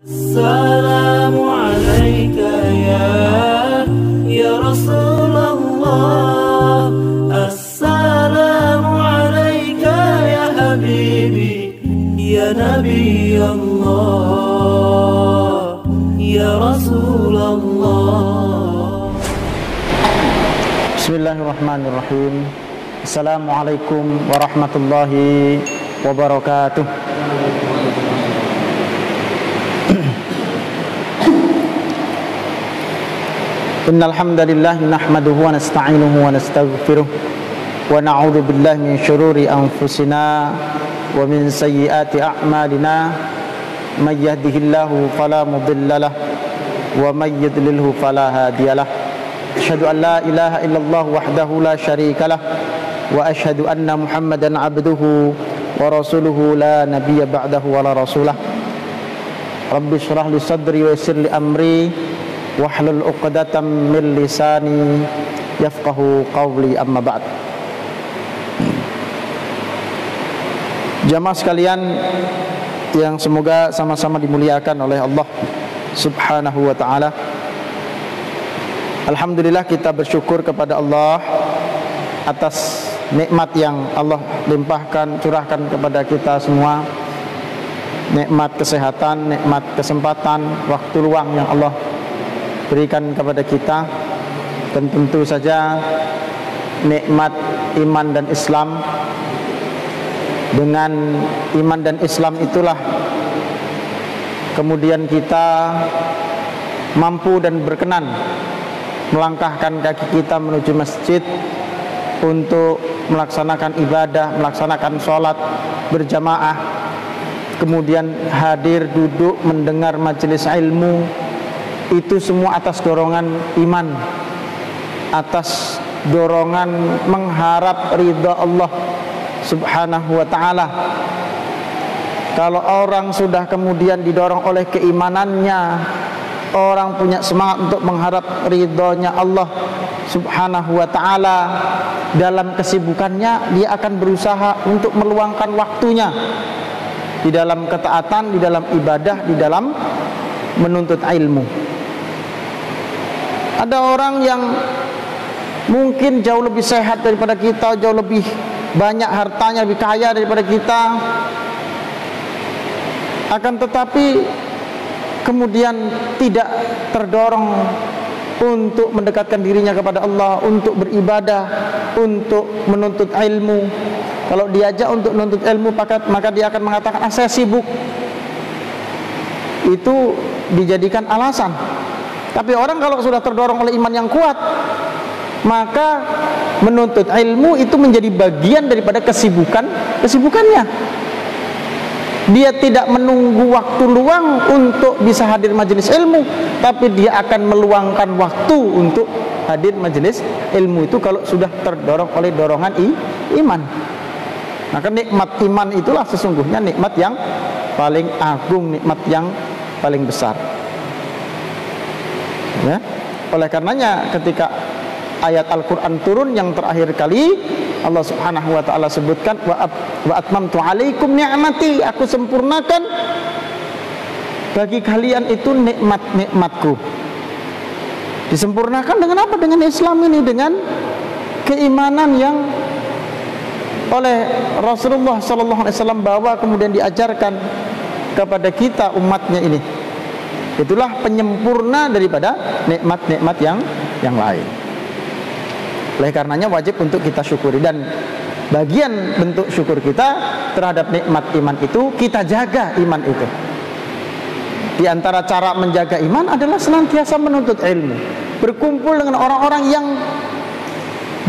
Assalamu alayka ya Rasulullah. Assalamu alayka ya Habibi, ya Nabi Allah, ya Rasulullah. Bismillahirrahmanirrahim. Assalamualaikum warahmatullahi wabarakatuh. Innal hamdalillah nahmaduhu wa nasta'inuhu wa nastaghfiruh wa na'udzu billahi min shururi anfusina wa min sayyiati a'malina. May yahdihillahu fala mudhillalah wa may yudlilhu fala hadiyalah. Asyhadu an la ilaha illallah wahdahu la syarikalah wa asyhadu anna Muhammadan abduhu wa rasuluhu la nabiyya ba'dahu wa la rasulah. Rabbi shrah li sadri wa yassir li amri wahlul 'uqdatam min lisani yafqahu qawli, amma ba'd. Jamaah sekalian yang semoga sama-sama dimuliakan oleh Allah Subhanahu wa ta'ala. Alhamdulillah, kita bersyukur kepada Allah atas nikmat yang Allah limpahkan, curahkan kepada kita semua. Nikmat kesehatan, nikmat kesempatan, waktu luang yang Allah berikan kepada kita, dan tentu saja nikmat iman dan Islam. Dengan iman dan Islam itulah kemudian kita mampu dan berkenan melangkahkan kaki kita menuju masjid untuk melaksanakan ibadah, melaksanakan sholat berjamaah, kemudian hadir duduk mendengar majelis ilmu. Itu semua atas dorongan iman, atas dorongan mengharap ridha Allah Subhanahu wa ta'ala. Kalau orang sudah kemudian didorong oleh keimanannya, orang punya semangat untuk mengharap ridhonya Allah Subhanahu wa ta'ala, dalam kesibukannya dia akan berusaha untuk meluangkan waktunya di dalam ketaatan, di dalam ibadah, di dalam menuntut ilmu. Ada orang yang mungkin jauh lebih sehat daripada kita, jauh lebih banyak hartanya, lebih kaya daripada kita, akan tetapi kemudian tidak terdorong untuk mendekatkan dirinya kepada Allah, untuk beribadah, untuk menuntut ilmu. Kalau diajak untuk menuntut ilmu, maka dia akan mengatakan, saya sibuk. Itu dijadikan alasan. Tapi orang kalau sudah terdorong oleh iman yang kuat, maka menuntut ilmu itu menjadi bagian daripada kesibukannya. Dia tidak menunggu waktu luang untuk bisa hadir majelis ilmu, tapi dia akan meluangkan waktu untuk hadir majelis ilmu itu kalau sudah terdorong oleh dorongan iman. Maka nikmat iman itulah sesungguhnya nikmat yang paling agung, nikmat yang paling besar. Ya, oleh karenanya ketika ayat Al-Quran turun yang terakhir kali, Allah Subhanahu wa ta'ala sebutkan, wa atmamtu alaikum ni'mati, aku sempurnakan bagi kalian itu nikmat-nikmatku. Disempurnakan dengan apa? Dengan Islam ini, dengan keimanan yang oleh Rasulullah SAW bawa, kemudian diajarkan kepada kita umatnya ini. Itulah penyempurna daripada nikmat-nikmat yang lain. Oleh karenanya wajib untuk kita syukuri, dan bagian bentuk syukur kita terhadap nikmat iman itu, kita jaga iman itu. Di antara cara menjaga iman adalah senantiasa menuntut ilmu, berkumpul dengan orang-orang yang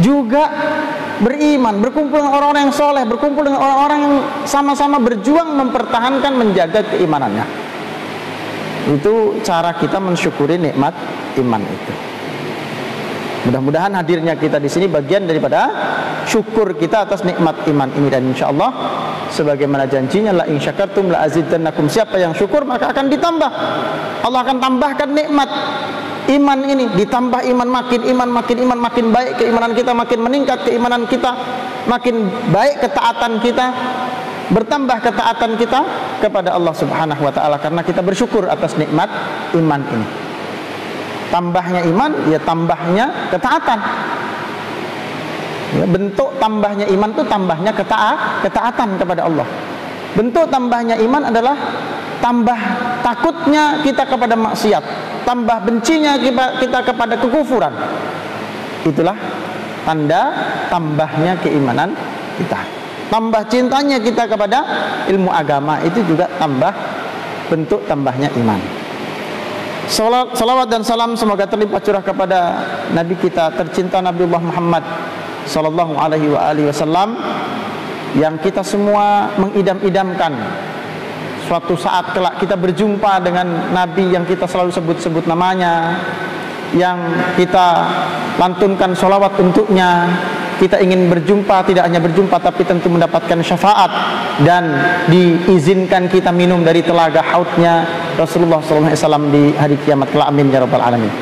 juga beriman, berkumpul dengan orang-orang yang soleh, berkumpul dengan orang-orang yang sama-sama berjuang mempertahankan, menjaga keimanannya. Itu cara kita mensyukuri nikmat iman itu. Mudah-mudahan hadirnya kita di sini bagian daripada syukur kita atas nikmat iman ini, dan insyaallah sebagaimana janjinya, la in syakartum la azidannakum, siapa yang syukur maka akan ditambah. Allah akan tambahkan nikmat iman ini, ditambah iman, makin baik keimanan kita, makin meningkat keimanan kita, makin baik ketaatan kita. bertambah ketaatan kita kepada Allah Subhanahu wa taala karena kita bersyukur atas nikmat iman ini. Tambahnya iman, ya tambahnya ketaatan. Ya, bentuk tambahnya iman itu tambahnya ketaatan kepada Allah. Bentuk tambahnya iman adalah tambah takutnya kita kepada maksiat, tambah bencinya kita kepada kekufuran. Itulah tanda tambahnya keimanan kita. Tambah cintanya kita kepada ilmu agama, itu juga tambah bentuk tambahnya iman. Salawat dan salam semoga terlimpah curah kepada Nabi kita tercinta Nabiullah Muhammad sallallahu alaihi wasallam, yang kita semua mengidam-idamkan suatu saat kelak kita berjumpa dengan Nabi yang kita selalu sebut-sebut namanya, yang kita lantunkan sholawat untuknya. Kita ingin berjumpa, tidak hanya berjumpa tapi tentu mendapatkan syafaat dan diizinkan kita minum dari telaga haudnya Rasulullah SAW di hari kiamat kelak. Amin ya rabbal alamin.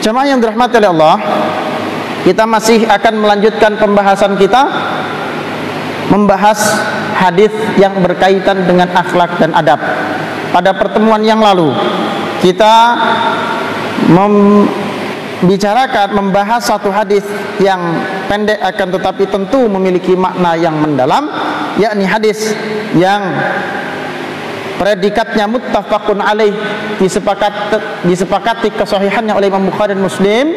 Jemaah yang dirahmati oleh Allah, kita masih akan melanjutkan pembahasan kita, membahas hadis yang berkaitan dengan akhlak dan adab. Pada pertemuan yang lalu kita membahas satu hadis yang pendek akan tetapi tentu memiliki makna yang mendalam, yakni hadis yang predikatnya muttafaqun alaih, disepakati kesahihannya oleh Imam Bukhari dan Muslim.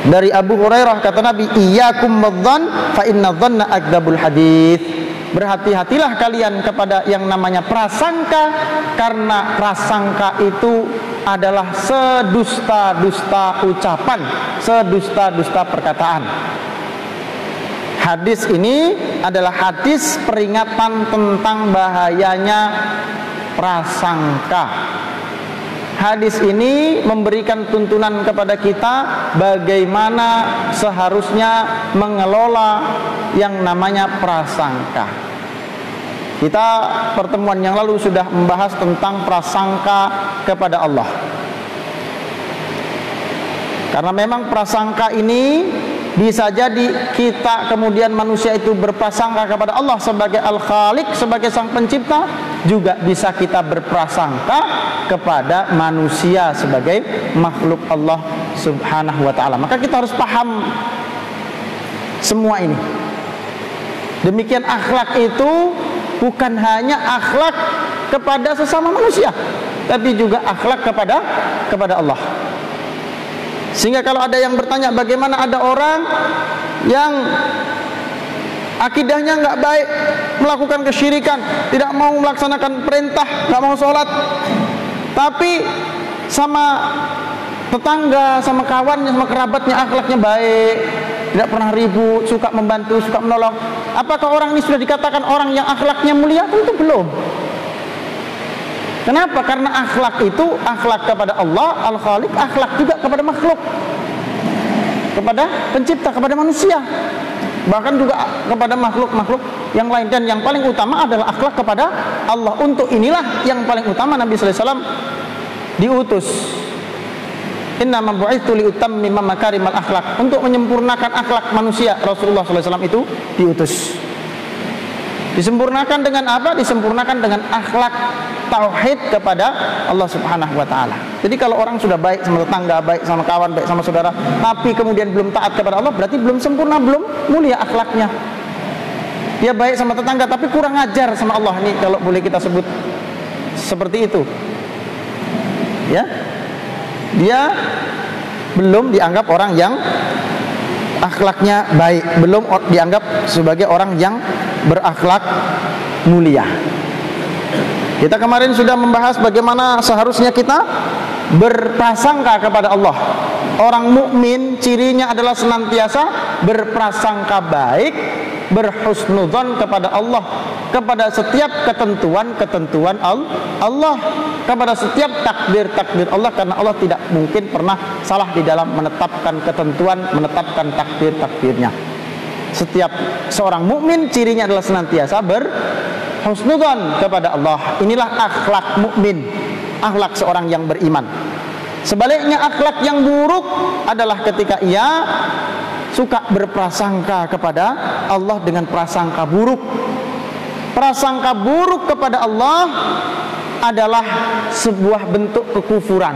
Dari Abu Hurairah kata Nabi, iyyakum madzan fa inna dzanna akdzabul hadits. Berhati-hatilah kalian kepada yang namanya prasangka, karena prasangka itu adalah sedusta-dusta ucapan, sedusta-dusta perkataan. Hadis ini adalah hadis peringatan tentang bahayanya prasangka. Hadis ini memberikan tuntunan kepada kita bagaimana seharusnya mengelola yang namanya prasangka. Kita pertemuan yang lalu sudah membahas tentang prasangka kepada Allah. Karena memang prasangka ini bisa jadi kita kemudian manusia itu berprasangka kepada Allah sebagai Al-Khaliq, sebagai Sang Pencipta, juga bisa kita berprasangka kepada manusia sebagai makhluk Allah Subhanahu wa taala. Maka kita harus paham semua ini. Demikian akhlak itu bukan hanya akhlak kepada sesama manusia, tapi juga akhlak kepada Allah. Sehingga kalau ada yang bertanya bagaimana ada orang yang akidahnya nggak baik, melakukan kesyirikan, tidak mau melaksanakan perintah, nggak mau sholat, tapi sama tetangga, sama kawannya, sama kerabatnya akhlaknya baik, tidak pernah ribut, suka membantu, suka menolong. Apakah orang ini sudah dikatakan orang yang akhlaknya mulia? Tentu belum. Kenapa? Karena akhlak itu akhlak kepada Allah Al-Khaliq, akhlak juga kepada makhluk, kepada pencipta, kepada manusia, bahkan juga kepada makhluk-makhluk yang lain. Dan yang paling utama adalah akhlak kepada Allah. Untuk inilah yang paling utama Nabi sallallahu alaihi wasallam diutus. Innama bu'itsu liutammima makarimal akhlak, untuk menyempurnakan akhlak manusia. Rasulullah sallallahu alaihi wasallam itu diutus. Disempurnakan dengan apa? Disempurnakan dengan akhlak tauhid kepada Allah Subhanahu wa taala. Jadi kalau orang sudah baik sama tetangga, baik sama kawan, baik sama saudara, tapi kemudian belum taat kepada Allah, berarti belum sempurna, belum mulia akhlaknya. Dia baik sama tetangga tapi kurang ajar sama Allah, nih kalau boleh kita sebut seperti itu. Ya. Dia belum dianggap orang yang akhlaknya baik, belum dianggap sebagai orang yang berakhlak mulia. Kita kemarin sudah membahas bagaimana seharusnya kita berprasangka kepada Allah. Orang mukmin cirinya adalah senantiasa berprasangka baik, berhusnudzon kepada Allah, kepada setiap ketentuan Allah, kepada setiap takdir Allah, karena Allah tidak mungkin pernah salah di dalam menetapkan ketentuan, menetapkan takdirnya. Setiap seorang mukmin cirinya adalah senantiasa berhusnudzon kepada Allah. Inilah akhlak mukmin, akhlak seorang yang beriman. Sebaliknya akhlak yang buruk adalah ketika ia suka berprasangka kepada Allah dengan prasangka buruk. prasangka buruk kepada Allah adalah sebuah bentuk kekufuran.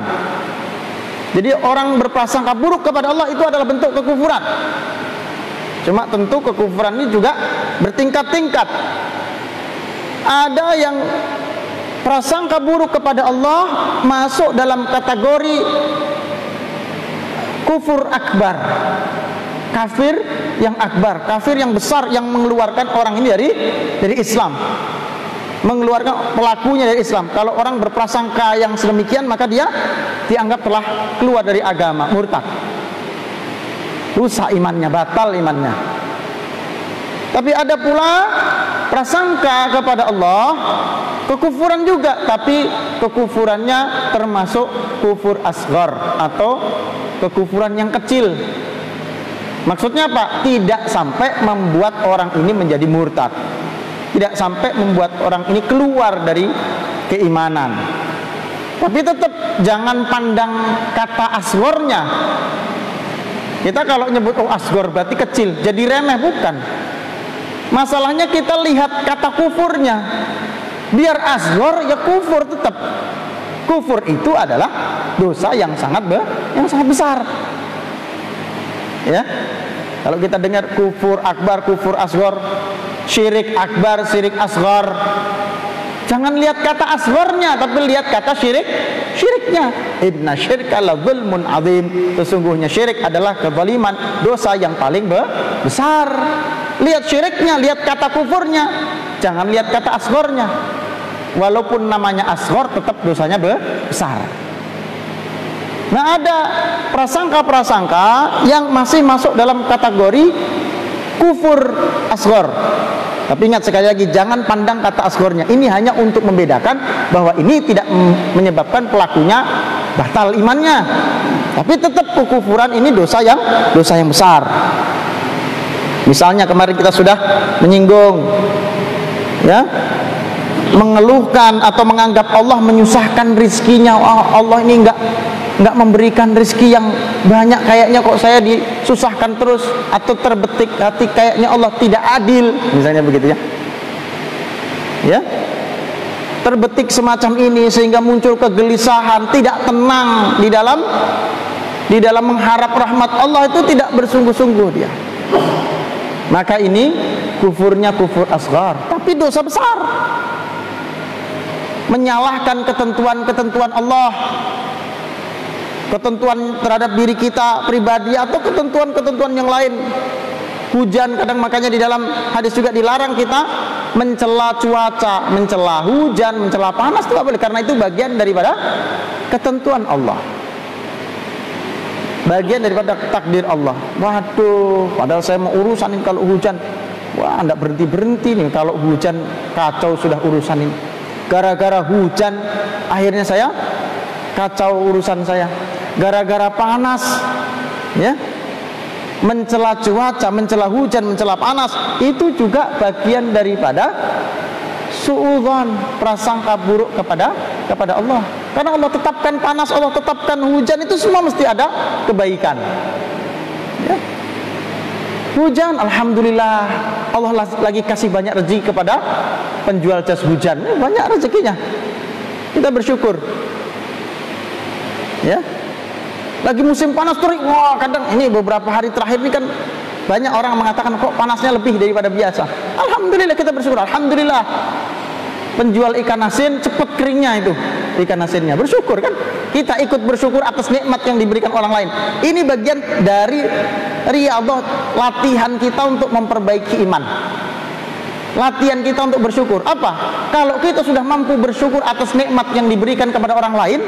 Jadi orang berprasangka buruk kepada Allah itu adalah bentuk kekufuran. Cuma tentu kekufuran ini juga bertingkat-tingkat. Ada yang prasangka buruk kepada Allah masuk dalam kategori kufur akbar, kafir yang akbar, kafir yang besar, yang mengeluarkan orang ini dari Islam, mengeluarkan pelakunya dari Islam. Kalau orang berprasangka yang sedemikian, maka dia dianggap telah keluar dari agama, murtad, rusak imannya, batal imannya. Tapi ada pula prasangka kepada Allah kekufuran juga, tapi kekufurannya termasuk kufur asghar atau kekufuran yang kecil. Maksudnya apa? Tidak sampai membuat orang ini menjadi murtad, tidak sampai membuat orang ini keluar dari keimanan. Tapi tetap jangan pandang kata asghornya. Kita kalau nyebut asghor berarti kecil, jadi remeh, bukan. Masalahnya kita lihat kata kufurnya. Biar asghor ya kufur tetap. Kufur itu adalah dosa yang sangat besar. Ya. Kalau kita dengar kufur akbar, kufur asghor, syirik akbar, syirik asghar, jangan lihat kata asghornya, tapi lihat kata syiriknya. Inna syirka la zulmun azim. Sesungguhnya syirik adalah kezaliman, dosa yang paling besar. Lihat syiriknya, lihat kata kufurnya, jangan lihat kata asghornya. Walaupun namanya asghor, tetap dosanya besar. Nah, ada prasangka-prasangka yang masih masuk dalam kategori kufur asghor. Tapi ingat sekali lagi, jangan pandang kata asghornya. Ini hanya untuk membedakan bahwa ini tidak menyebabkan pelakunya batal imannya. Tapi tetap kekufuran ini dosa yang besar. Misalnya kemarin kita sudah menyinggung, ya, mengeluhkan atau menganggap Allah menyusahkan rizkinya. Oh, Allah ini enggak memberikan rizki yang banyak, kayaknya kok saya disusahkan terus. Atau terbetik hati, kayaknya Allah tidak adil, misalnya begitu ya. Ya, terbetik semacam ini sehingga muncul kegelisahan, tidak tenang di dalam mengharap rahmat Allah, itu tidak bersungguh-sungguh dia. Maka ini kufurnya kufur asghar, tapi dosa besar. Menyalahkan ketentuan-ketentuan Allah, ketentuan terhadap diri kita pribadi atau ketentuan-ketentuan yang lain. Hujan kadang, makanya di dalam hadis juga dilarang kita mencela cuaca, mencela hujan, mencela panas, itu tidak boleh, karena itu bagian daripada ketentuan Allah, bagian daripada takdir Allah. Waduh, padahal saya mau urusan ini kalau hujan. Wah, tidak berhenti-berhenti nih kalau hujan, kacau sudah urusan ini. Gara-gara hujan akhirnya saya kacau urusan saya. Gara-gara panas, ya, mencela cuaca, mencela hujan, mencela panas, itu juga bagian daripada suudzon, prasangka buruk kepada Allah. Karena Allah tetapkan panas, Allah tetapkan hujan, itu semua mesti ada kebaikan. Ya. Hujan, alhamdulillah, Allah lagi kasih banyak rezeki kepada penjual jas hujan, banyak rezekinya, kita bersyukur. Ya, lagi musim panas terik, wah, kadang ini beberapa hari terakhir ini kan banyak orang mengatakan kok panasnya lebih daripada biasa. Alhamdulillah, kita bersyukur. Alhamdulillah, penjual ikan asin cepat keringnya itu ikan asinnya, bersyukur kan? Kita ikut bersyukur atas nikmat yang diberikan orang lain. Ini bagian dari riyadhah, latihan kita untuk memperbaiki iman, latihan kita untuk bersyukur. Apa? Kalau kita sudah mampu bersyukur atas nikmat yang diberikan kepada orang lain,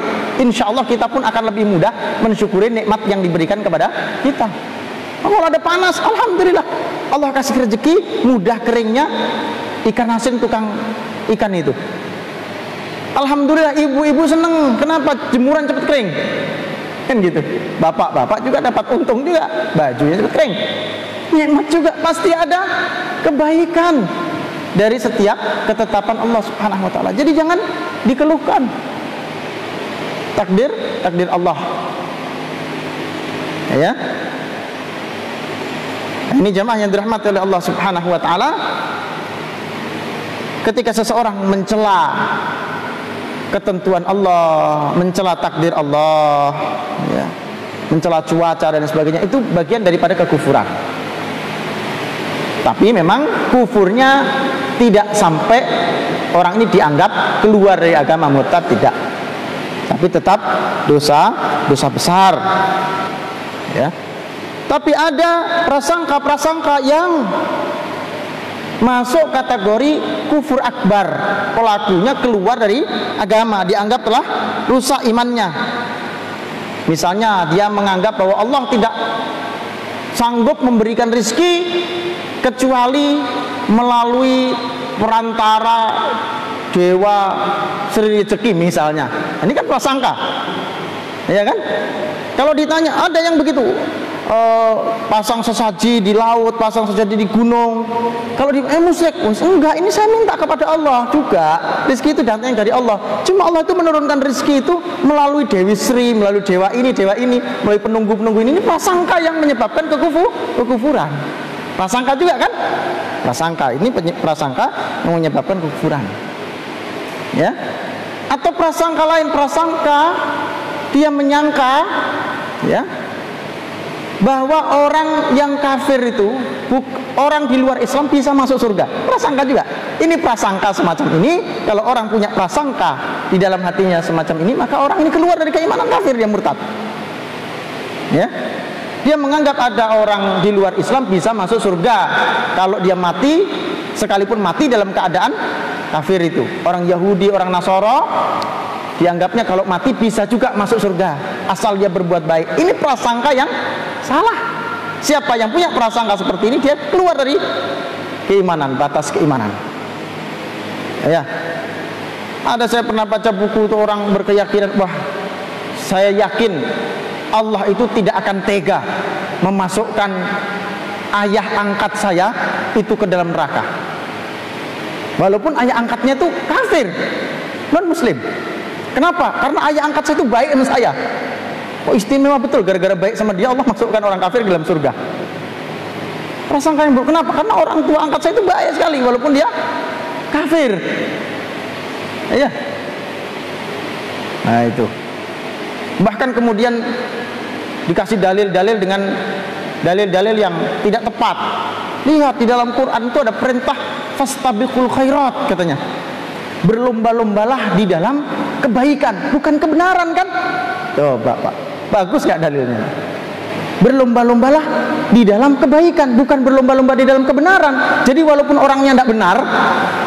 insya Allah kita pun akan lebih mudah mensyukuri nikmat yang diberikan kepada kita. Kalau ada panas, alhamdulillah, Allah kasih rezeki, mudah keringnya ikan asin tukang ikan itu. Alhamdulillah, ibu-ibu seneng. Kenapa? Jemuran cepat kering, kan gitu. Bapak-bapak juga dapat untung juga, bajunya cepat kering. Nikmat juga, pasti ada kebaikan dari setiap ketetapan Allah Subhanahu wa taala. Jadi jangan dikeluhkan. Takdir Allah. Ya. Ini jamaah yang dirahmati oleh Allah Subhanahu wa taala. ketika seseorang mencela ketentuan Allah, mencela takdir Allah, ya, mencela cuaca dan sebagainya, itu bagian daripada kekufuran. Tapi memang kufurnya tidak sampai orang ini dianggap keluar dari agama, murtad, tidak. Tapi tetap dosa besar, ya. Tapi ada prasangka-prasangka yang masuk kategori kufur akbar, pelakunya keluar dari agama, dianggap telah rusak imannya. Misalnya dia menganggap bahwa Allah tidak sanggup memberikan rezeki kecuali melalui perantara dewa Sri Rezeki misalnya. Ini kan prasangka, ya kan? Kalau ditanya, ada yang begitu, pasang sesaji di laut, pasang sesaji di gunung. Kalau di musyrik, enggak, ini saya minta kepada Allah juga. Rezeki itu datangnya dari Allah. Cuma Allah itu menurunkan rezeki itu melalui Dewi Sri, melalui dewa ini, melalui penunggu-penunggu ini. Ini prasangka yang menyebabkan kekufuran. Prasangka juga kan? Prasangka ini prasangka yang menyebabkan kekufuran. Ya. Atau prasangka lain, prasangka dia menyangka, ya, bahwa orang yang kafir itu, orang di luar Islam bisa masuk surga. Prasangka juga. Ini prasangka semacam ini. Kalau orang punya prasangka di dalam hatinya semacam ini, maka orang ini keluar dari keimanan, kafir, dia murtad. Ya. Dia menganggap ada orang di luar Islam bisa masuk surga kalau dia mati, sekalipun mati dalam keadaan kafir itu. Orang Yahudi, orang Nasoro, dianggapnya kalau mati bisa juga masuk surga asal dia berbuat baik. Ini prasangka yang salah. Siapa yang punya prasangka seperti ini, dia keluar dari keimanan, batas keimanan. Ya. Ada, saya pernah baca buku itu, orang berkeyakinan, wah, saya yakin Allah itu tidak akan tega memasukkan ayah angkat saya itu ke dalam neraka, walaupun ayah angkatnya itu kafir, non muslim. Kenapa? Karena ayah angkat saya itu baik sama saya. Oh, istimewa betul, gara-gara baik sama dia Allah masukkan orang kafir ke dalam surga. Prasangka yang buruk. Kenapa? Karena orang tua angkat saya itu baik sekali walaupun dia kafir. Iya. Nah itu. Bahkan kemudian dikasih dalil-dalil dengan dalil-dalil yang tidak tepat. Lihat di dalam Quran itu ada perintah fastabiqul khairat, katanya. Berlomba-lombalah di dalam kebaikan, bukan kebenaran kan? Coba Pak, bagus gak dalilnya? Berlomba-lombalah di dalam kebaikan, bukan berlomba-lomba di dalam kebenaran. Jadi walaupun orangnya tidak benar,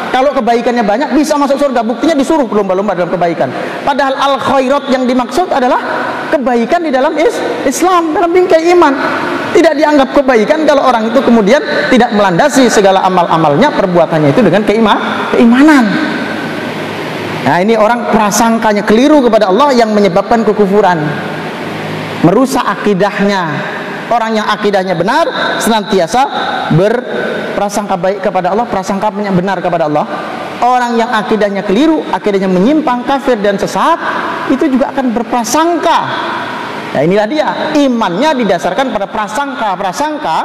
kalau kebaikannya banyak bisa masuk surga. Buktinya disuruh berlomba-lomba dalam kebaikan. Padahal al-khairat yang dimaksud adalah kebaikan di dalam Islam, dalam bingkai iman. Tidak dianggap kebaikan kalau orang itu kemudian tidak melandasi segala amal-amalnya, perbuatannya itu dengan keimanan. Nah, ini orang prasangkanya keliru kepada Allah yang menyebabkan kekufuran, merusak akidahnya. Orang yang akidahnya benar senantiasa berprasangka baik kepada Allah, prasangka yang benar kepada Allah. Orang yang akidahnya keliru, akidahnya menyimpang, kafir dan sesat, itu juga akan berprasangka. Nah, inilah dia, imannya didasarkan pada prasangka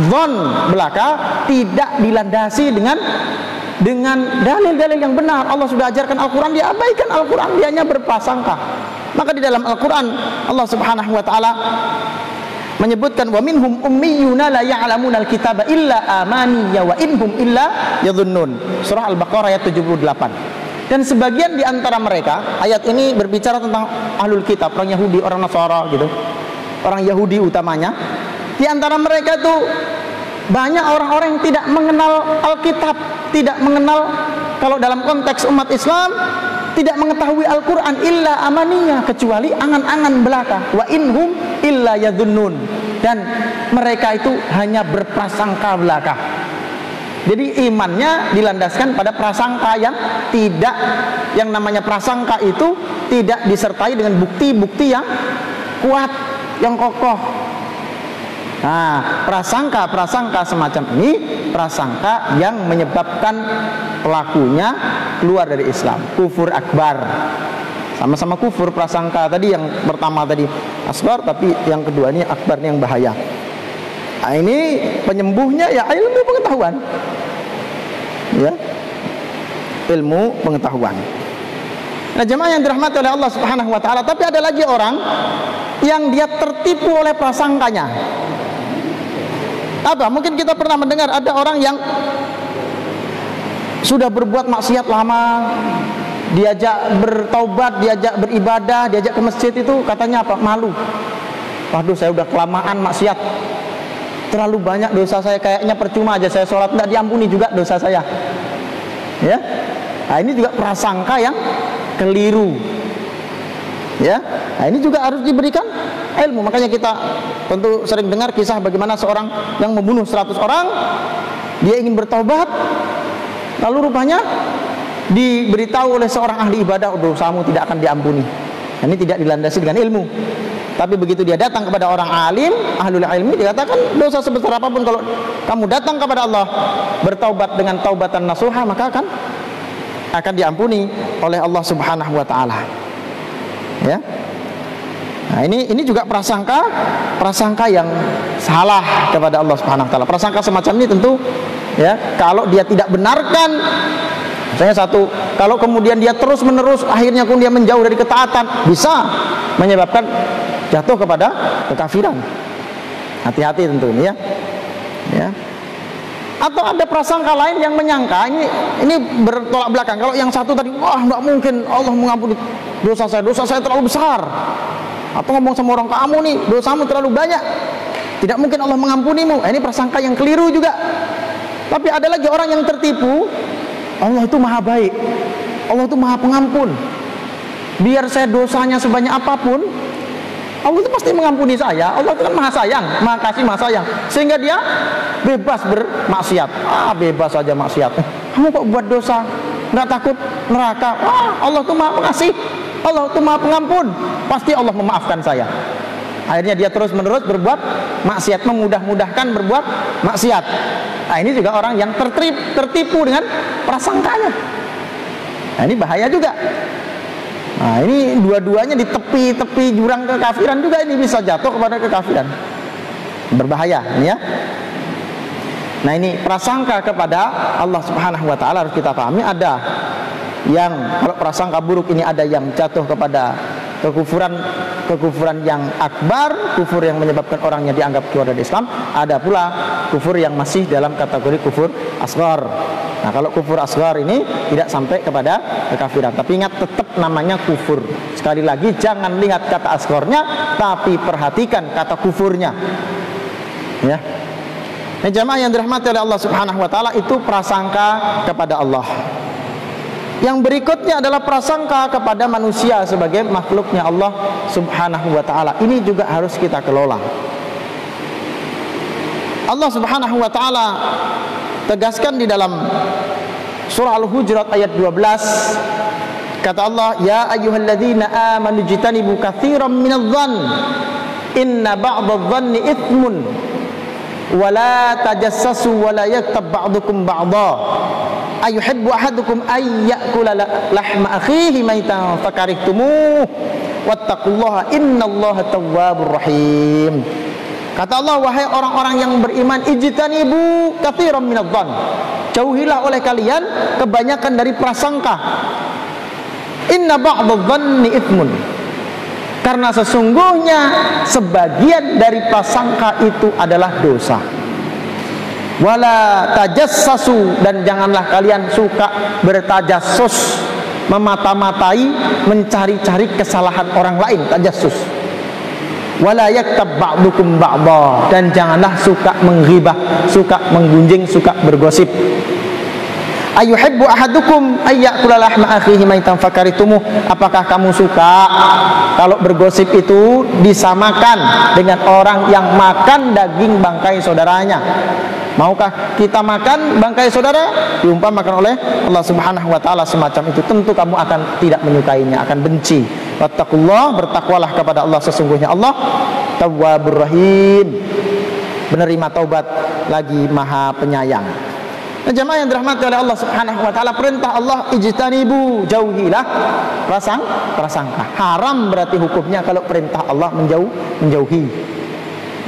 zon belaka, tidak dilandasi dengan dalil-dalil yang benar. Allah sudah ajarkan Al-Quran, dia abaikan Al-Quran, dia hanya berprasangka. Maka di dalam Al-Quran Allah Subhanahu wa ta'ala menyebutkan wa minhum ummiyuna la ya'lamuna al-kitaba illa amaniya wa inhum illa yadhunnun. Surah Al-Baqarah ayat 78. Dan sebagian di antara mereka, ayat ini berbicara tentang ahlul kitab, orang Yahudi, orang Nasara gitu. Orang Yahudi utamanya. Di antara mereka itu banyak orang-orang yang tidak mengenal Alkitab, tidak mengenal, kalau dalam konteks umat Islam, tidak mengetahui Al-Quran illa amaniyah, kecuali angan-angan belaka. Wa inhum illa yadhunnun. Dan mereka itu hanya berprasangka belaka. Jadi imannya dilandaskan pada prasangka yang tidak, yang namanya prasangka itu tidak disertai dengan bukti-bukti yang kuat, yang kokoh. Nah, prasangka semacam ini prasangka yang menyebabkan pelakunya keluar dari Islam, kufur akbar. Sama-sama kufur prasangka tadi, yang pertama tadi asghar, tapi yang kedua ini akbar, ini yang bahaya. Nah, ini penyembuhnya ya ilmu pengetahuan. Ya. ilmu pengetahuan. Nah, jemaah yang dirahmati oleh Allah Subhanahu wa taala, tapi ada lagi orang yang dia tertipu oleh prasangkanya. Apa? Mungkin kita pernah mendengar ada orang yang sudah berbuat maksiat lama, diajak bertaubat, diajak beribadah, diajak ke masjid, itu katanya apa? Malu. Waduh, saya udah kelamaan maksiat, terlalu banyak dosa saya, kayaknya percuma aja saya sholat, tidak diampuni juga dosa saya. Ya, nah, ini juga prasangka yang keliru. Ya, nah, ini juga harus diberikan ilmu. Makanya kita tentu sering dengar kisah bagaimana seorang yang membunuh 100 orang, dia ingin bertobat, lalu rupanya diberitahu oleh seorang ahli ibadah, dosamu tidak akan diampuni. Ini tidak dilandasi dengan ilmu. Tapi begitu dia datang kepada orang alim, ahlul ilmi, dikatakan dosa sebesar apapun, kalau kamu datang kepada Allah bertaubat dengan taubatan nasuha, maka akan diampuni oleh Allah Subhanahu wa taala. Ya. Nah, ini juga prasangka yang salah kepada Allah Subhanahu wa taala. Prasangka semacam ini tentu ya, kalau dia tidak benarkan, misalnya satu, kalau kemudian dia terus menerus akhirnya pun dia menjauh dari ketaatan, bisa menyebabkan jatuh kepada kekafiran. Hati-hati tentu ini ya. Ya. Atau ada prasangka lain yang menyangka, ini bertolak belakang. Kalau yang satu tadi, wah enggak mungkin Allah mengampuni dosa saya terlalu besar. Atau ngomong sama orang, kamu nih dosamu terlalu banyak, tidak mungkin Allah mengampunimu. Ini prasangka yang keliru juga. Tapi ada lagi orang yang tertipu, Allah itu maha baik, Allah itu maha pengampun, biar saya dosanya sebanyak apapun, Allah itu pasti mengampuni saya. Allah itu kan maha sayang, maha kasih, maha sayang, sehingga dia bebas bermaksiat. Bebas saja maksiat. Kamu kok buat dosa, nggak takut neraka? Allah itu maha pengasih, Allah itu maha pengampun, pasti Allah memaafkan saya. Akhirnya dia terus menerus berbuat maksiat, memudah-mudahkan berbuat maksiat. Nah, ini juga orang yang tertipu dengan prasangkanya. Nah, ini bahaya juga. Nah, ini dua-duanya di tepi-tepi jurang kekafiran juga, ini bisa jatuh kepada kekafiran. Berbahaya ini ya. Nah, ini prasangka kepada Allah Subhanahu wa taala harus kita pahami. Ada yang, kalau prasangka buruk ini, ada yang jatuh kepada kekufuran yang akbar, kufur yang menyebabkan orangnya dianggap keluar dari Islam. Ada pula kufur yang masih dalam kategori kufur asghar. Nah, kalau kufur asghar ini tidak sampai kepada kekafiran, tapi ingat, tetap namanya kufur. Sekali lagi, jangan lihat kata asgharnya, tapi perhatikan kata kufurnya. Ya. Nah, jamaah yang dirahmati oleh Allah Subhanahu wa taala, itu prasangka kepada Allah. Yang berikutnya adalah prasangka kepada manusia sebagai makhluknya Allah Subhanahu wa taala. Ini juga harus kita kelola. Allah Subhanahu wa taala tegaskan di dalam surah Al-Hujurat ayat 12, kata Allah, ya ayyuhalladzina amanu jtanibu katsiran minadh-dhann inna ba'dadh-dhanni itsmun wa la tajassasu wa la yaktab ba'dukum ba'dha ayuhibbu ahadukum ay ya'kula lahma akhihi maitan fakarihtumuh wattaqullaha innallaha tawwabur rahim. Kata Allah, wahai orang-orang yang beriman, ijtanibu katsiran minadh-dhann, jauhilah oleh kalian kebanyakan dari prasangka. Inna ba'dadh-dhanni itsmun, karena sesungguhnya sebagian dari prasangka itu adalah dosa. Wala tajassasu, dan janganlah kalian suka bertajassus, memata-matai, mencari-cari kesalahan orang lain, tajassus. Wala yaktab ba'dukum ba'dha, dan janganlah suka menghibah, suka menggunjing, suka bergosip. Ayuhibbu ahadukum ayyakula lahma akhihi maitan fakaritumu, apakah kamu suka kalau bergosip itu disamakan dengan orang yang makan daging bangkai saudaranya? Maukah kita makan bangkai saudara? Diumpamakan oleh Allah Subhanahu wa taala semacam itu, tentu kamu akan tidak menyukainya, akan benci. Wattaqullah, bertakwalah kepada Allah, sesungguhnya Allah Tawwabur Rahim, penerima taubat lagi maha penyayang. Nah, jemaah yang dirahmati oleh Allah Subhanahu wa taala, perintah Allah ijtanibu, jauhilah prasangka. Haram berarti hukumnya kalau perintah Allah menjauhi.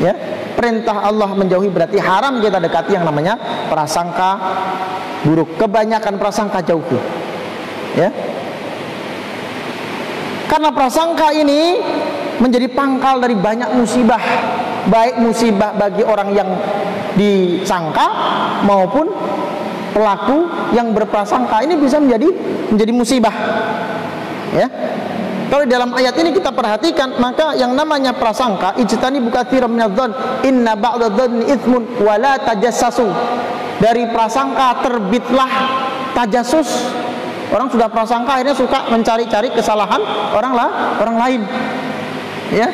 Ya, perintah Allah menjauhi berarti haram kita dekati yang namanya prasangka buruk. Kebanyakan prasangka jauhi. Ya. Karena prasangka ini menjadi pangkal dari banyak musibah, baik musibah bagi orang yang disangka maupun pelaku yang berprasangka. Ini bisa menjadi musibah. Ya. Kalau dalam ayat ini kita perhatikan, maka yang namanya prasangka, ijtanibu katsiran minadh-dhon inna ba'dadh-dhonni itsmun wa la tajassasu. Dari prasangka terbitlah tajassus. Orang sudah prasangka akhirnya suka mencari-cari kesalahan orang lain. Ya.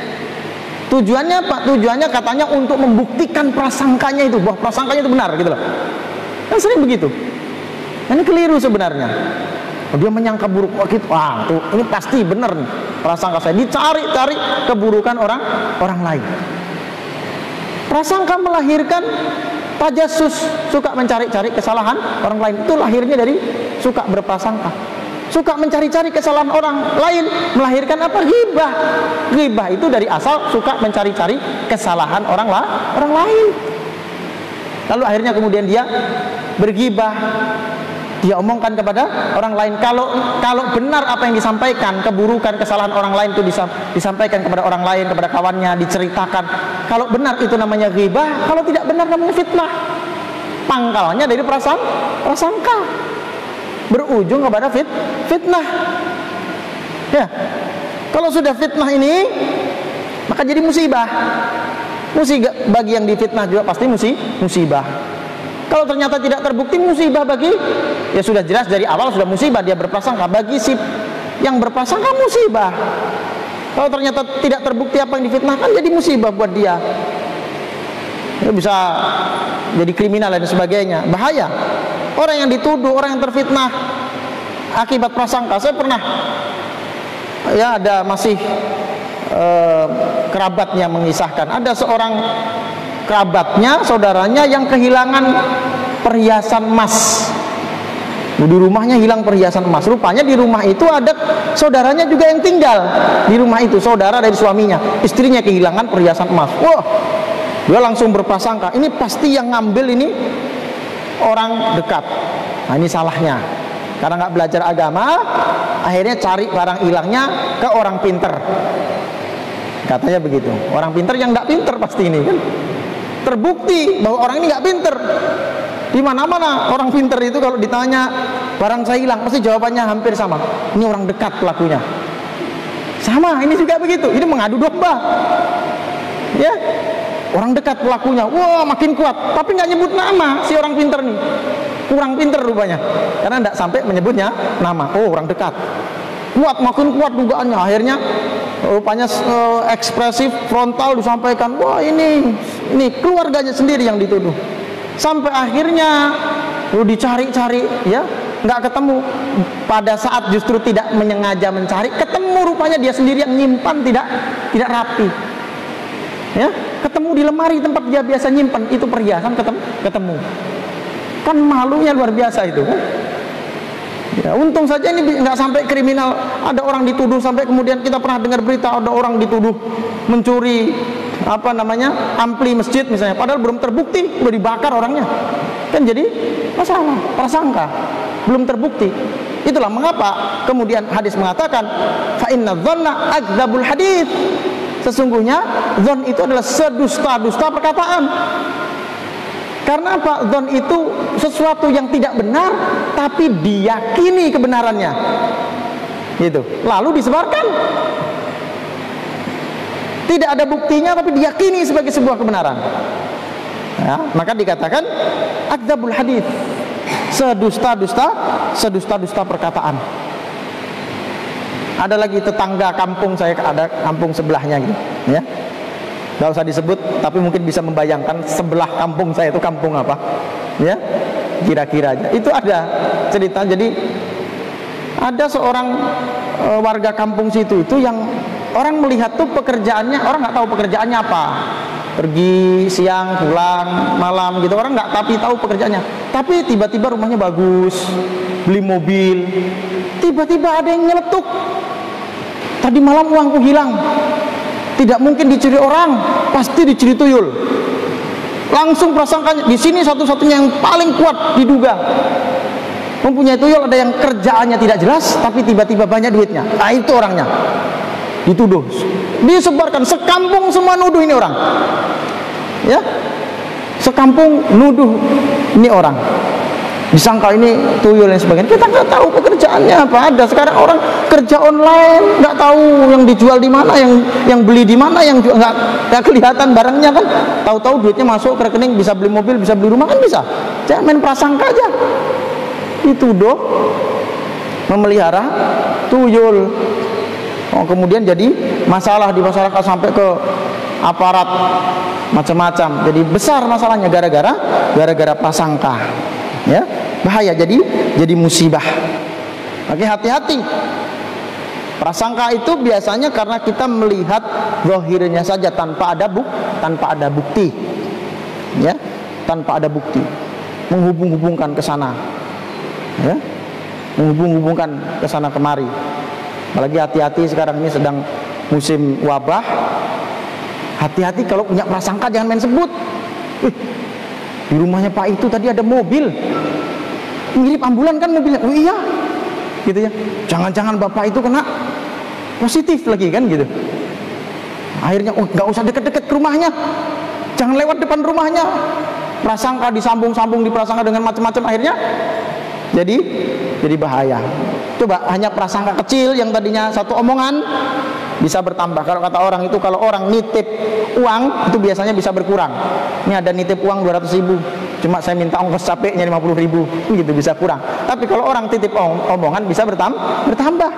Tujuannya apa? Tujuannya katanya untuk membuktikan prasangkanya itu, bahwa prasangkanya itu benar gitu loh. Kan sering begitu. Ini keliru sebenarnya. Dia menyangka buruk, wah tuh ini pasti benar nih prasangka saya. Dicari-cari keburukan orang lain. Prasangka melahirkan tajassus, suka mencari-cari kesalahan orang lain. Itu lahirnya dari suka berprasangka. Suka mencari-cari kesalahan orang lain melahirkan apa? Ghibah. Ghibah itu dari asal suka mencari-cari kesalahan orang lain. Lalu akhirnya kemudian dia berghibah. Dia omongkan kepada orang lain. Kalau benar apa yang disampaikan, keburukan, kesalahan orang lain itu disampaikan kepada orang lain, kepada kawannya, diceritakan. Kalau benar itu namanya ghibah, kalau tidak benar namanya fitnah. Pangkalnya dari prasangka, berujung kepada fitnah. Ya, kalau sudah fitnah ini, maka jadi musibah. Musibah bagi yang difitnah juga pasti musibah. Kalau ternyata tidak terbukti, musibah bagi, ya sudah jelas dari awal sudah musibah, dia berprasangka. Bagi si yang berprasangka musibah. Kalau ternyata tidak terbukti apa yang difitnahkan, jadi musibah buat dia. Dia bisa jadi kriminal dan sebagainya. Bahaya. Orang yang dituduh, orang yang terfitnah akibat prasangka. Saya pernah, ya ada masih kerabatnya mengisahkan, ada seorang kerabatnya, saudaranya yang kehilangan perhiasan emas. Di rumahnya hilang perhiasan emas. Rupanya di rumah itu ada saudaranya juga yang tinggal di rumah itu, saudara dari suaminya. Istrinya kehilangan perhiasan emas. Wah, dia langsung berprasangka, ini pasti yang ngambil ini orang dekat. Nah, ini salahnya. Karena nggak belajar agama, akhirnya cari barang hilangnya ke orang pinter. Katanya begitu. Orang pinter yang nggak pinter pasti ini kan. Terbukti bahwa orang ini nggak pinter. Di mana-mana orang pinter itu kalau ditanya barang saya hilang, pasti jawabannya hampir sama. Ini orang dekat pelakunya. Sama, ini juga begitu. Ini mengadu domba. Ya, orang dekat pelakunya. Wah, makin kuat. Tapi nggak nyebut nama si orang pinter nih. Kurang pinter rupanya. Karena nggak sampai menyebutnya nama. Oh, orang dekat. Kuat, makin kuat dugaannya. Akhirnya rupanya ekspresif frontal disampaikan. Wah, ini keluarganya sendiri yang dituduh. Sampai akhirnya dicari-cari, ya nggak ketemu. Pada saat justru tidak menyengaja mencari, ketemu rupanya dia sendiri yang nyimpan tidak rapi. Ya, ketemu di lemari tempat dia biasa nyimpan itu perhiasan, ketemu. Kan malunya luar biasa itu kan. Ya, untung saja ini nggak sampai kriminal. Ada orang dituduh sampai kemudian kita pernah dengar berita ada orang dituduh mencuri ampli masjid misalnya, padahal belum terbukti, udah dibakar orangnya. Kan jadi masalah, prasangka belum terbukti. Itulah mengapa kemudian hadis mengatakan fa inna dzanna akdzabul hadits. Sesungguhnya dzan itu adalah sedusta-dusta perkataan. Karena apa? Dzan itu sesuatu yang tidak benar tapi diyakini kebenarannya. Gitu. Lalu disebarkan. Tidak ada buktinya tapi diyakini sebagai sebuah kebenaran. Ya, maka dikatakan akdzabul hadits. Sedusta-dusta perkataan. Ada lagi tetangga kampung saya, ada kampung sebelahnya gitu, ya. Gak usah disebut, tapi mungkin bisa membayangkan sebelah kampung saya itu kampung apa, ya, kira-kira aja. Itu ada cerita. Jadi ada seorang warga kampung situ itu yang orang melihat tuh pekerjaannya, orang nggak tahu pekerjaannya apa, pergi siang pulang malam gitu, orang nggak tahu pekerjaannya. Tapi tiba-tiba rumahnya bagus, beli mobil, tiba-tiba ada yang nyeletuk. Tadi malam uangku hilang. Tidak mungkin dicuri orang, pasti dicuri tuyul. Langsung prasangkanya di sini satu-satunya yang paling kuat diduga. Mempunyai tuyul, ada yang kerjaannya tidak jelas tapi tiba-tiba banyak duitnya. Ah, itu orangnya. Dituduh, disebarkan sekampung, semua nuduh ini orang. Ya, sekampung nuduh ini orang, disangka ini tuyul dan sebagainya. Kita nggak tahu pekerjaannya apa. Ada sekarang orang kerja online, nggak tahu yang dijual di mana, yang beli di mana, yang nggak kelihatan barangnya kan. Tahu-tahu duitnya masuk ke rekening, bisa beli mobil, bisa beli rumah kan bisa. Jangan main prasangka aja. Dituduh memelihara tuyul. Oh, kemudian jadi masalah di masyarakat sampai ke aparat macam-macam. Jadi besar masalahnya gara-gara prasangka. Ya, bahaya, jadi musibah. Oke, hati-hati. Prasangka itu biasanya karena kita melihat zahirnya saja tanpa ada bukti. Ya, tanpa ada bukti. Menghubung-hubungkan ke sana. Ya, menghubung-hubungkan ke sana kemari. Apalagi hati-hati sekarang ini sedang musim wabah. Hati-hati kalau punya prasangka, jangan main sebut. Di rumahnya Pak itu tadi ada mobil, mirip ambulan kan mobilnya. Oh iya, gitu ya. Jangan-jangan Bapak itu kena positif lagi kan gitu. Akhirnya nggak usah deket-deket ke rumahnya, jangan lewat depan rumahnya. Prasangka disambung-sambung, diprasangka dengan macam-macam, akhirnya jadi bahaya. Coba hanya prasangka kecil yang tadinya satu omongan bisa bertambah. Kalau kata orang itu, kalau orang nitip uang itu biasanya bisa berkurang. Ini ada nitip uang 200.000, cuma saya minta ongkos capeknya 50.000, gitu bisa kurang. Tapi kalau orang titip omongan bisa bertambah.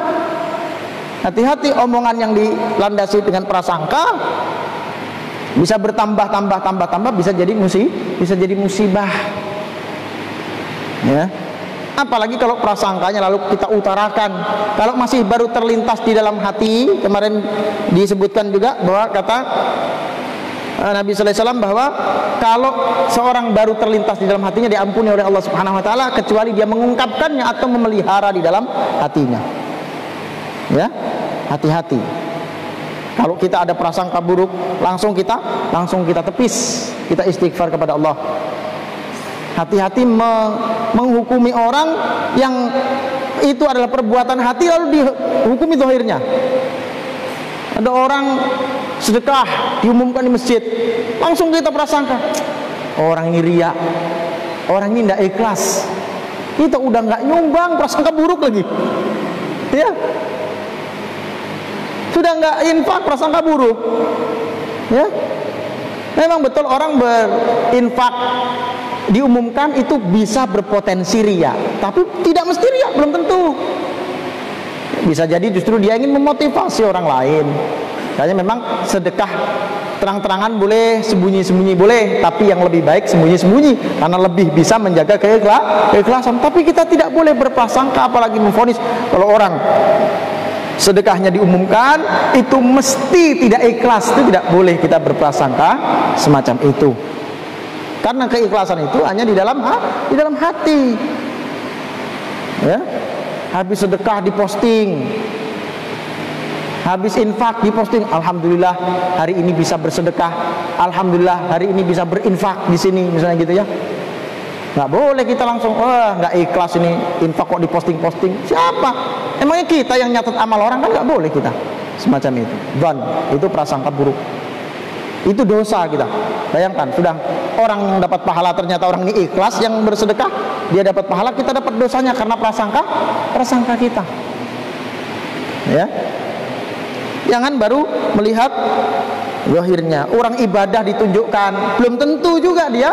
Hati-hati, omongan yang dilandasi dengan prasangka bisa bertambah, bisa jadi musibah. Ya. Apalagi kalau prasangkanya lalu kita utarakan. Kalau masih baru terlintas di dalam hati, kemarin disebutkan juga bahwa kata Nabi sallallahu alaihi wasallam bahwa kalau seorang baru terlintas di dalam hatinya, diampuni oleh Allah Subhanahu wa taala kecuali dia mengungkapkannya atau memelihara di dalam hatinya. Ya, hati-hati. Kalau kita ada prasangka buruk, langsung kita tepis, kita istighfar kepada Allah. Hati-hati menghukumi orang yang itu adalah perbuatan hati lalu dihukumi zahirnya. Ada orang sedekah diumumkan di masjid, langsung kita prasangka orang ini riya, orang ini tidak ikhlas. Kita udah nggak nyumbang, prasangka buruk lagi. Ya, sudah nggak infak, prasangka buruk. Ya, memang betul orang berinfak diumumkan itu bisa berpotensi riya, tapi tidak mesti riya, belum tentu. Bisa jadi justru dia ingin memotivasi orang lain. Kayaknya memang sedekah terang-terangan boleh, sembunyi-sembunyi boleh, tapi yang lebih baik sembunyi-sembunyi karena lebih bisa menjaga keikhlasan. Tapi kita tidak boleh berprasangka, apalagi memvonis kalau orang sedekahnya diumumkan itu mesti tidak ikhlas. Itu tidak boleh kita berprasangka semacam itu. Karena keikhlasan itu hanya di dalam hati. Ya. Habis sedekah diposting, habis infak diposting, alhamdulillah hari ini bisa bersedekah, alhamdulillah hari ini bisa berinfak di sini, misalnya gitu ya. Nggak boleh kita langsung nggak ikhlas ini infak kok diposting-posting. Siapa? Emangnya kita yang nyatet amal orang? Kan nggak boleh kita semacam itu. Dan itu prasangka buruk. Itu dosa kita. Bayangkan, sudah orang yang dapat pahala ternyata orang ini ikhlas yang bersedekah, dia dapat pahala, kita dapat dosanya karena prasangka kita. Ya. Jangan baru melihat zahirnya. Orang ibadah ditunjukkan, belum tentu juga dia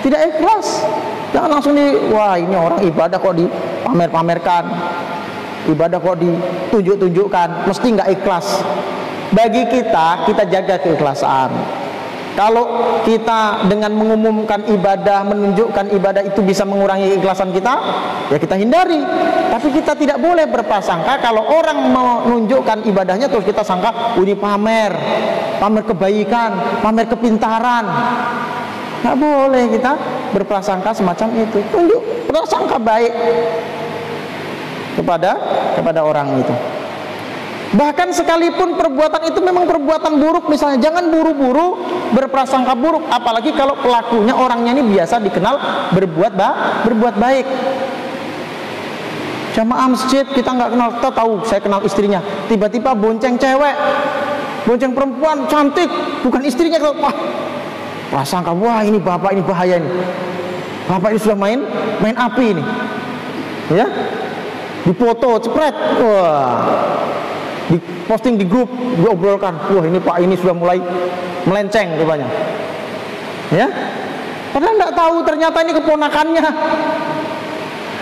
tidak ikhlas. Jangan langsung wah ini orang ibadah kok dipamer-pamerkan, ibadah kok ditunjuk-tunjukkan, mesti nggak ikhlas. Bagi kita jaga keikhlasan. Kalau kita dengan mengumumkan ibadah, menunjukkan ibadah itu bisa mengurangi keikhlasan kita, ya kita hindari. Tapi kita tidak boleh berprasangka kalau orang menunjukkan ibadahnya terus kita sangka ini pamer kebaikan, pamer kepintaran. Nggak boleh kita berprasangka semacam itu. Tunjuk prasangka baik kepada orang itu. Bahkan sekalipun perbuatan itu memang perbuatan buruk, misalnya jangan buru-buru berprasangka buruk, apalagi kalau pelakunya orangnya ini biasa dikenal berbuat baik. jamaah masjid, kita nggak kenal, kita tahu saya kenal istrinya, tiba-tiba bonceng cewek, bonceng perempuan cantik, bukan istrinya, wah, prasangka, wah ini bapak ini bahaya ini, bapak ini sudah main api ini, ya, dipoto, cepret, wah, diposting di grup, diobrolkan, wah ini pak ini sudah mulai melenceng rupanya, ya, padahal nggak tahu ternyata ini keponakannya,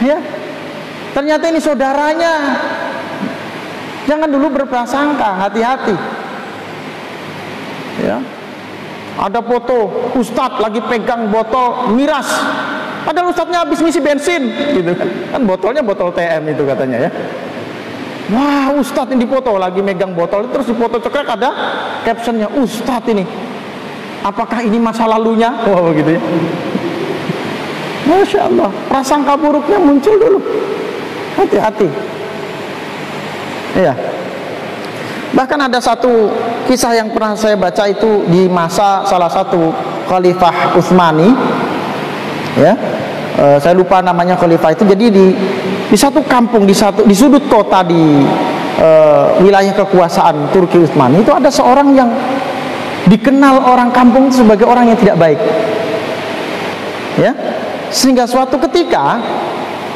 ya, ternyata ini saudaranya. Jangan dulu berprasangka, hati-hati, ya. Ada foto ustadz lagi pegang botol miras, padahal ustadznya habis ngisi bensin, gitu kan botolnya botol TM itu katanya, ya. Wah, ustadz ini dipoto lagi megang botol, terus di foto cekrek ada captionnya, ustadz ini, apakah ini masa lalunya? Wah, begitu ya. Masya Allah, prasangka buruknya muncul dulu. Hati-hati. Iya. Bahkan ada satu kisah yang pernah saya baca itu di masa salah satu Khalifah Utsmani. Ya. Saya lupa namanya khalifah itu. Jadi di satu kampung, di sudut kota di wilayah kekuasaan Turki Utsmani itu ada seorang yang dikenal orang kampung sebagai orang yang tidak baik. Ya. Sehingga suatu ketika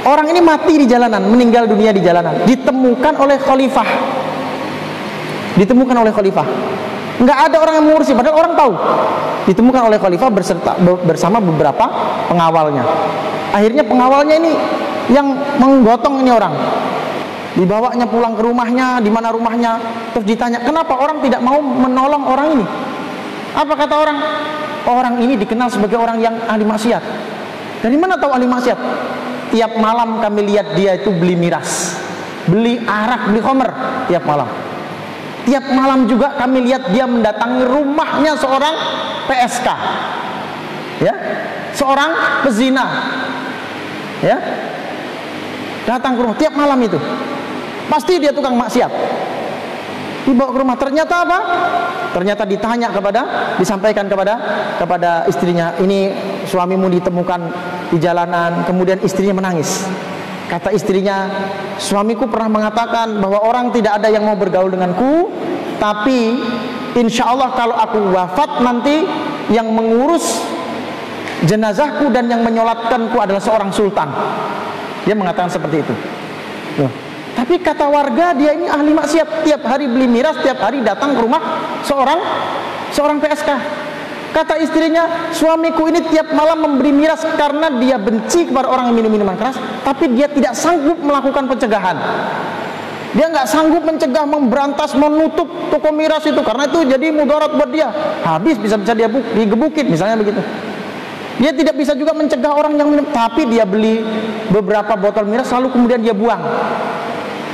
orang ini mati di jalanan, meninggal dunia di jalanan, ditemukan oleh khalifah. Nggak ada orang yang mengurusi, padahal orang tahu. Ditemukan oleh khalifah bersama beberapa pengawalnya. Akhirnya pengawalnya ini yang menggotong ini orang, dibawanya pulang ke rumahnya, di mana rumahnya, terus ditanya, kenapa orang tidak mau menolong orang ini? Apa kata orang? Orang ini dikenal sebagai orang yang ahli maksiat. Dari mana tahu ahli maksiat? Tiap malam kami lihat dia itu beli miras, beli arak, beli khamr tiap malam. Tiap malam juga kami lihat dia mendatangi rumahnya seorang PSK, ya, seorang pezina, ya, datang ke rumah tiap malam itu. Pasti dia tukang maksiat. Dibawa ke rumah, ternyata apa? Ternyata disampaikan kepada istrinya, ini suamimu ditemukan di jalanan. Kemudian istrinya menangis. Kata istrinya, suamiku pernah mengatakan bahwa orang tidak ada yang mau bergaul denganku, tapi insya Allah kalau aku wafat nanti yang mengurus jenazahku dan yang menyolatkanku adalah seorang sultan. Dia mengatakan seperti itu. Loh. Tapi kata warga dia ini ahli maksiat, tiap hari beli miras, tiap hari datang ke rumah seorang PSK. Kata istrinya, suamiku ini tiap malam memberi miras karena dia benci kepada orang yang minum minuman keras, tapi dia tidak sanggup melakukan pencegahan. Dia nggak sanggup mencegah, memberantas, menutup toko miras itu, karena itu jadi mudarat buat dia. Habis bisa-bisa dia digebukin, misalnya begitu. Dia tidak bisa juga mencegah orang yang minum, tapi dia beli beberapa botol miras lalu kemudian dia buang.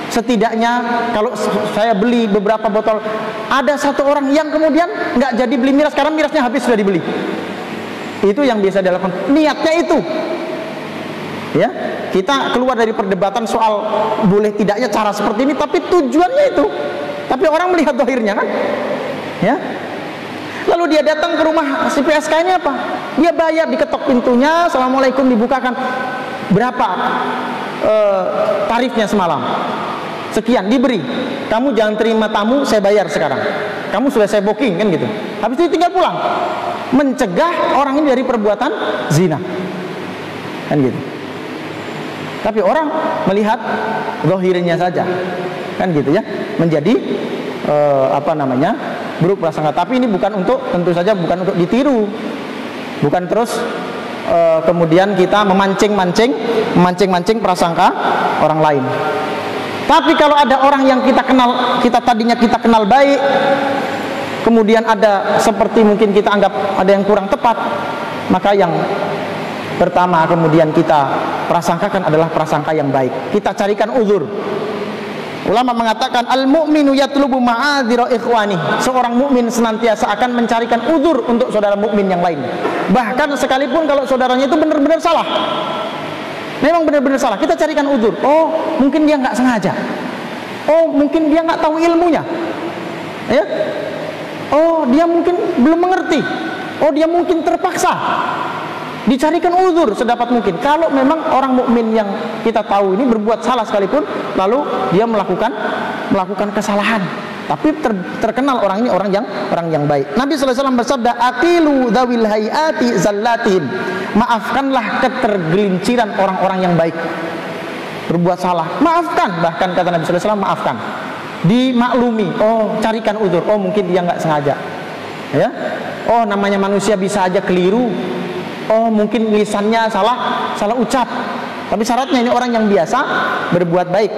Setidaknya kalau saya beli beberapa botol, ada satu orang yang kemudian nggak jadi beli miras karena mirasnya habis sudah dibeli. Itu yang biasa dilakukan. Niatnya itu, ya, kita keluar dari perdebatan soal boleh tidaknya cara seperti ini, tapi tujuannya itu. Tapi orang melihat zahirnya kan, ya. Lalu dia datang ke rumah si PSK-nya apa? Dia bayar, diketok pintunya, assalamualaikum, dibukakan. Berapa tarifnya semalam? Sekian, diberi. Kamu jangan terima tamu, saya bayar sekarang. Kamu sudah saya booking, kan gitu. Habis itu tinggal pulang. Mencegah orang ini dari perbuatan zina, kan gitu. Tapi orang melihat zahirnya saja, kan gitu ya. Menjadi buruk prasangka. Tapi ini bukan untuk, tentu saja bukan untuk ditiru. Bukan terus kemudian kita memancing prasangka orang lain. Tapi kalau ada orang yang kita tadinya kenal baik, kemudian ada seperti mungkin kita anggap ada yang kurang tepat, maka yang pertama kemudian kita prasangkakan adalah prasangka yang baik. Kita carikan uzur. Ulama mengatakan al-mu'minu yatlubu ma'adzira ikhwani. Seorang mukmin senantiasa akan mencarikan uzur untuk saudara mukmin yang lain. Bahkan sekalipun kalau saudaranya itu benar-benar salah. Memang benar-benar salah, kita carikan uzur. Oh, mungkin dia nggak sengaja. Oh, mungkin dia nggak tahu ilmunya. Ya. Oh, dia mungkin belum mengerti. Oh, dia mungkin terpaksa. dicarikan uzur sedapat mungkin. Kalau memang orang mukmin yang kita tahu ini berbuat salah sekalipun, lalu dia melakukan kesalahan, tapi terkenal orang ini orang yang baik. Nabi sallallahu alaihi wasallam bersabda, "Aqilu dzawil hayati zallatihim." Maafkanlah ketergelinciran orang-orang yang baik. Berbuat salah, maafkan. Bahkan kata Nabi sallallahu alaihi wasallam, maafkan. Dimaklumi, oh carikan uzur, oh mungkin dia nggak sengaja. Ya. Oh namanya manusia bisa aja keliru. Oh mungkin lisannya salah ucap. Tapi syaratnya ini orang yang biasa berbuat baik.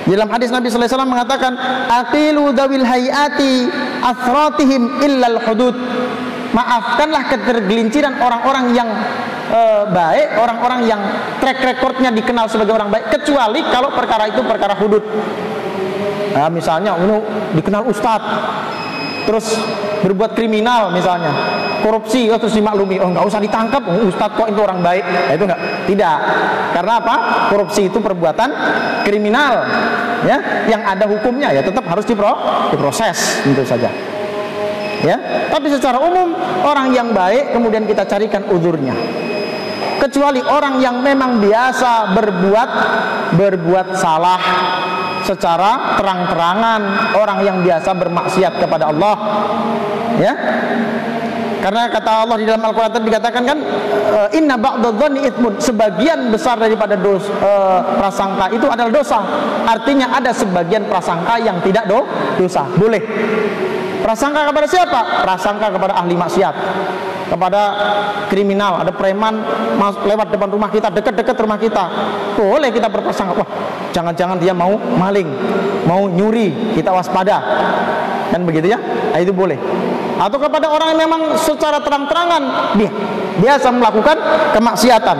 Dalam hadis Nabi sallallahu alaihi wasallam mengatakan, "Aqilu dzawil hayati athratihim illal hudud." Maafkanlah ketergelinciran orang-orang yang baik, orang-orang yang track recordnya dikenal sebagai orang baik, kecuali kalau perkara itu perkara hudud. Nah, misalnya dikenal ustadz, terus berbuat kriminal, misalnya korupsi, terus dimaklumi, oh nggak usah ditangkap, ustadz kok itu orang baik. Nah, itu tidak. Karena apa? Korupsi itu perbuatan kriminal, ya, yang ada hukumnya, ya tetap harus diproses, tentu saja. Ya, tapi secara umum orang yang baik kemudian kita carikan uzurnya. Kecuali orang yang memang biasa berbuat salah secara terang-terangan, orang yang biasa bermaksiat kepada Allah, ya. Karena kata Allah di dalam Al-Quran tadi dikatakan kan, inna ba'dadh-dhanni itsmun, sebagian besar daripada prasangka itu adalah dosa. Artinya ada sebagian prasangka yang tidak dosa, boleh. Prasangka kepada siapa? Prasangka kepada ahli maksiat, kepada kriminal. Ada preman lewat depan rumah kita, dekat-dekat rumah kita, boleh kita berprasangka, wah jangan-jangan dia mau maling, mau nyuri, kita waspada, kan begitu ya. Nah, itu boleh. Atau kepada orang yang memang secara terang-terangan dia biasa melakukan kemaksiatan,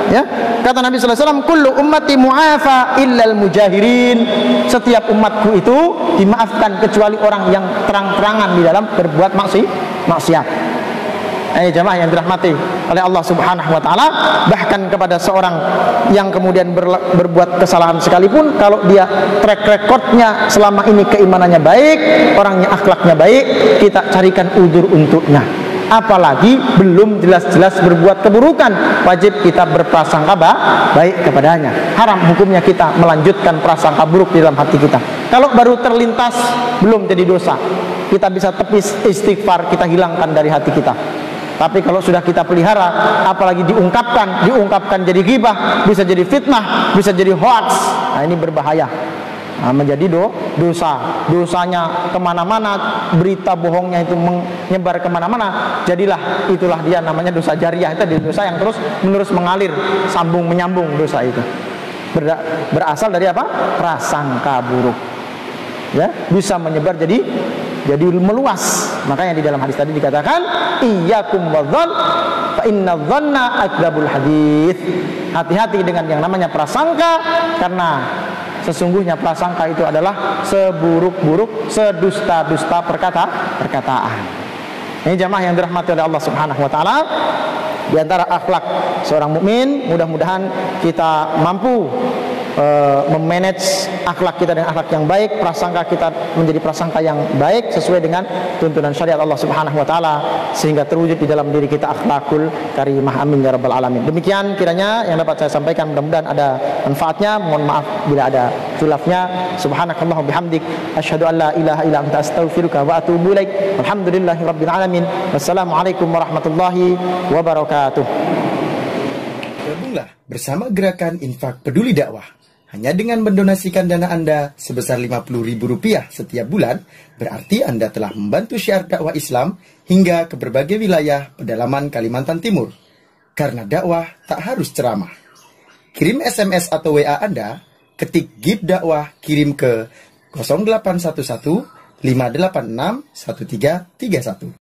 ya. Kata Nabi sallallahu alaihi wasallam, kullu ummati mu'afa illal mujahirin. Setiap umatku itu dimaafkan kecuali orang yang terang-terangan di dalam berbuat maksiat. Jemaah yang dirahmati oleh Allah Subhanahu wa taala, bahkan kepada seorang yang kemudian berbuat kesalahan sekalipun, kalau dia track recordnya selama ini keimanannya baik, orangnya akhlaknya baik, kita carikan uzur untuknya. Apalagi belum jelas-jelas berbuat keburukan, wajib kita berprasangka baik kepadanya. Haram hukumnya kita melanjutkan prasangka buruk di dalam hati kita. Kalau baru terlintas belum jadi dosa, kita bisa tepis istighfar, kita hilangkan dari hati kita. Tapi kalau sudah kita pelihara, apalagi diungkapkan jadi ghibah, bisa jadi fitnah, bisa jadi hoax. Nah, ini berbahaya. Nah, menjadi dosa. Dosanya kemana-mana, berita bohongnya itu menyebar kemana-mana. Jadilah itulah dia namanya dosa jariah. Itu dosa yang terus menerus mengalir, sambung menyambung dosa itu. Berasal dari apa? Prasangka buruk. Ya, bisa menyebar jadi meluas. Makanya di dalam hadis tadi dikatakan, iyyakum wadzan fa inna dzanna akdzabul hadits. Hati-hati dengan yang namanya prasangka, karena sesungguhnya prasangka itu adalah seburuk-buruk, sedusta-dusta perkataan. Ini jamaah yang dirahmati oleh Allah Subhanahu wa taala, di antara akhlak seorang mukmin, mudah-mudahan kita mampu memanage akhlak kita dengan akhlak yang baik, prasangka kita menjadi prasangka yang baik sesuai dengan tuntunan syariat Allah Subhanahu wa taala, sehingga terwujud di dalam diri kita akhlakul karimah. Amin ya rabbal alamin. Demikian kiranya yang dapat saya sampaikan, mudah-mudahan ada manfaatnya. Mohon maaf bila ada khilafnya. Subhanakallah bihamdik, asyhadu an la ilaha illa anta astaghfiruka wa atubu ilaik. Alhamdulillahirabbil alamin. Wassalamualaikum warahmatullahi wabarakatuh. Gabunglah bersama Gerakan Infak Peduli Dakwah. Hanya dengan mendonasikan dana Anda sebesar Rp50.000 setiap bulan, berarti Anda telah membantu syiar dakwah Islam hingga ke berbagai wilayah pedalaman Kalimantan Timur. Karena dakwah tak harus ceramah. Kirim SMS atau WA Anda, ketik GIB dakwah, kirim ke 0811 586 1331.